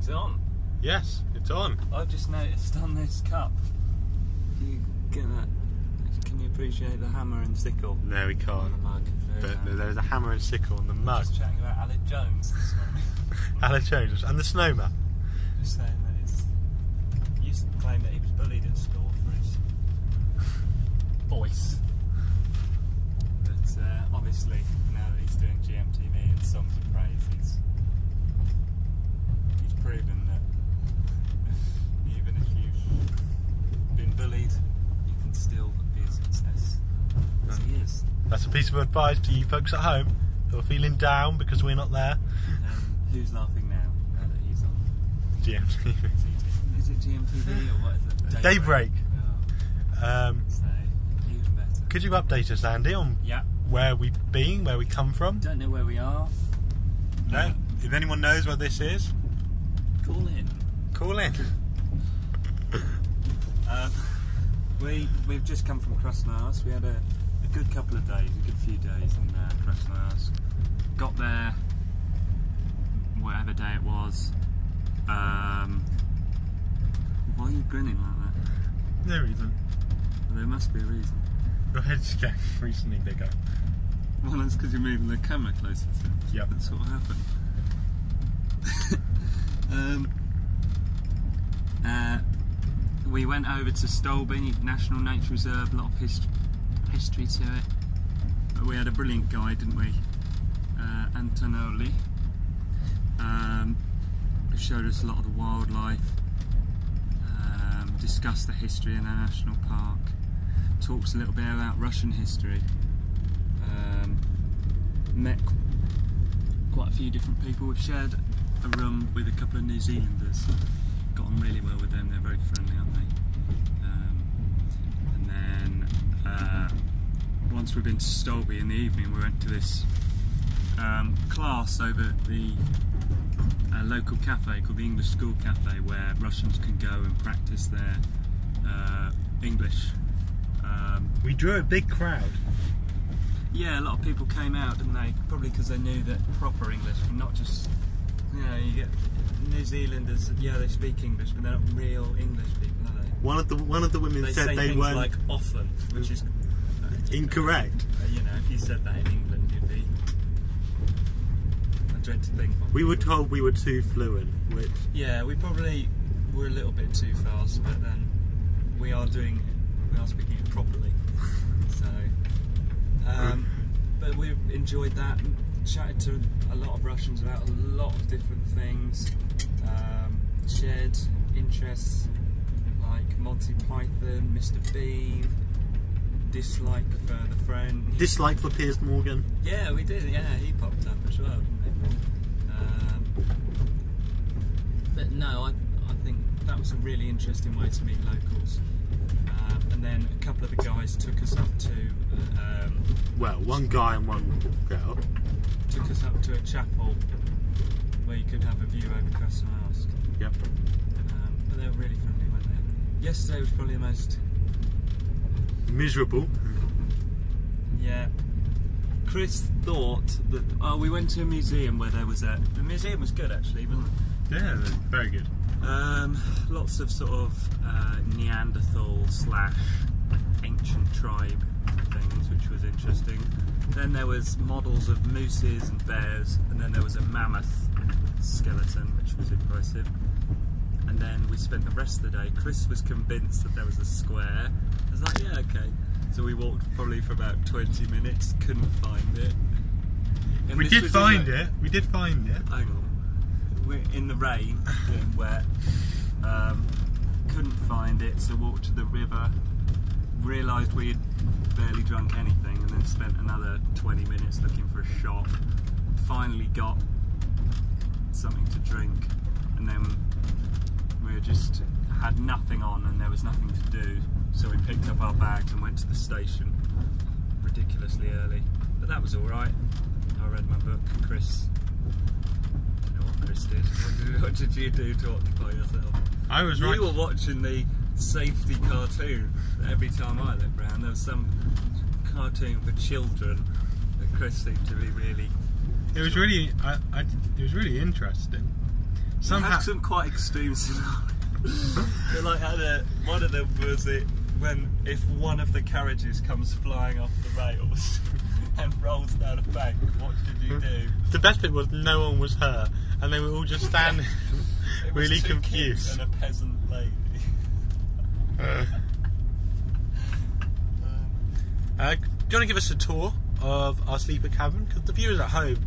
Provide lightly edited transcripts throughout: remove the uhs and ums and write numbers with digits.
Is it on? Yes, it's on. I've just noticed on this cup. Do you get that? Can you appreciate the hammer and sickle? No, we On can't. the mug. But there's a hammer and sickle on the mug. Just chatting about Alec Jones this morning. Alec Jones and the snowman. Just saying that he used to claim that he was bullied at school for his voice. But obviously, now that he's doing GMTV and Songs of Praise, he's proven that even if you've been bullied, you can still be a success. As he is. That's a piece of advice to you folks at home who are feeling down because we're not there. Who's laughing now that he's on GMTV. Is it GMTV or what is it? Daybreak. Oh. So, even better. Could you update us, Andy, on where we've been, where we come from? Don't know where we are. No? If anyone knows where this is, Call in. call in. We've just come from Krasnoyarsk. We had a good couple of days, a good few days in Krasnoyarsk. Got there, whatever day it was. Why are you grinning like that? No reason. There must be a reason. Your head's getting recently bigger. Well, that's because you're moving the camera closer to it. Yep. That's what happened. We went over to Stolby National Nature Reserve, a lot of history to it. We had a brilliant guide, didn't we? Antonoli. Who showed us a lot of the wildlife, discussed the history in the national park, talks a little bit about Russian history. Met quite a few different people. We've shared a room with a couple of New Zealanders. Got on really well with them. They're very friendly, aren't they? And then once we've been to Stolby in the evening, we went to this class over at the local cafe called the English School Cafe, where Russians can go and practice their English. We drew a big crowd. Yeah, a lot of people came out, didn't they? Probably because they knew that proper English, and not just, you know, you get New Zealanders. Yeah, they speak English, but they're not real English people, are they? One of the women They said say they things weren't like often, which is incorrect. You know, if you said that in England, you'd be. I dread to think. We were told we were too fluent, which Yeah, we probably were a little bit too fast, but then we are speaking it properly. So, but we enjoyed that. And chatted to a lot of Russians about a lot of different things. Shared interests like Monty Python, Mr. Bean. Dislike for the friend. dislike for Piers Morgan. Yeah, we did. Yeah, he popped up as well, didn't he? But no, I think that was a really interesting way to meet locals. And then a couple of the guys took us up to. Well, one guy and one girl. Took us up to a chapel where you could have a view over Krasnoyarsk. Yep. But they were really friendly, weren't they? Yesterday was probably the most. Miserable. Yeah. Chris thought that we went to a museum where there was the museum was good actually, wasn't it? Yeah, very good. Lots of sort of Neanderthal / ancient tribe things, which was interesting. Then there was models of mooses and bears, and then there was a mammoth skeleton, which was impressive. And then we spent the rest of the day. Chris was convinced that there was a square. I was like, yeah, okay. So we walked probably for about 20 minutes, couldn't find it. And We did find it. Hang on. We're in the rain, getting wet. Couldn't find it, so walked to the river. Realised we had barely drunk anything, and then spent another 20 minutes looking for a shop. Finally got something to drink, and then we just had nothing on, and there was nothing to do. So we picked up our bags and went to the station ridiculously early. But that was alright. I read my book. Chris, I don't know what Chris did. What did you do to occupy yourself? I was right. You were watching the safety cartoon. Every time I looked round, there was some cartoon for children that Chris seemed to be really. It was really, it was really interesting. Somehow, Had some quite extreme scenarios. Like one of them was it when if one of the carriages comes flying off the rails and rolls down a bank, what should you do? the best bit was no one was hurt, and they were all just standing It was really 2 kids confused. and a peasant lady. Do you want to give us a tour of our sleeper cabin? Because the viewers at home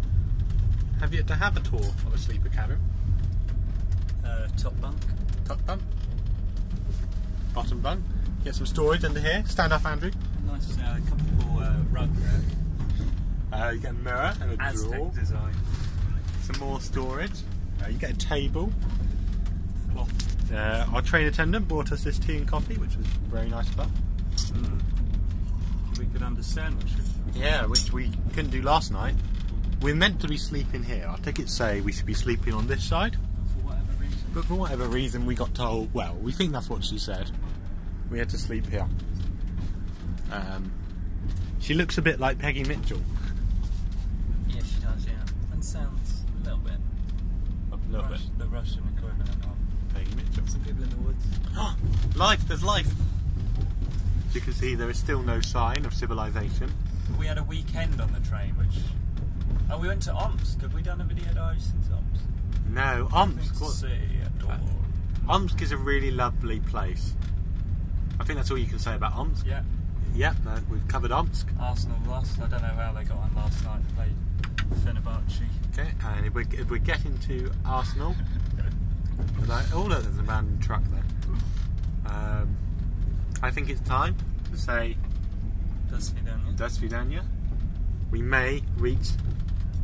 have yet to have a tour of a sleeper cabin. Top bunk. Top bunk, bottom bunk. Get some storage under here. Stand up, Andrew. Nice comfortable rug there. You get a mirror and a drawer. Aztec design. Some more storage. You get a table. Cloth. Our train attendant brought us this tea and coffee, which was very nice of her. We could understand what should. Yeah, which we couldn't do last night. We're meant to be sleeping here. Our tickets say we should be sleeping on this side, For whatever reason. but for whatever reason we got told, well, we think that's what she said. We had to sleep here. She looks a bit like Peggy Mitchell. Yeah, she does, yeah. And sounds a little bit. The Russian equivalent of Peggy Mitchell. some people in the woods. Life, there's life. As you can see, there is still no sign of civilization. We had a weekend on the train, which. Oh, we went to Omsk. Have we done a video diary since Omsk? No, Nothing to Omsk. see at all. Omsk is a really lovely place. I think that's all you can say about Omsk. Yeah. Yeah, no, we've covered Omsk. Arsenal lost. I don't know how they got on last night. Played Fenerbahce. Okay, and if we're getting to Arsenal, oh look, there's a random truck there. I think it's time to say Do Svidaniya. Do Svidaniya. We may reach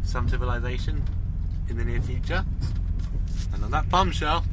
some civilization in the near future. And on that bombshell,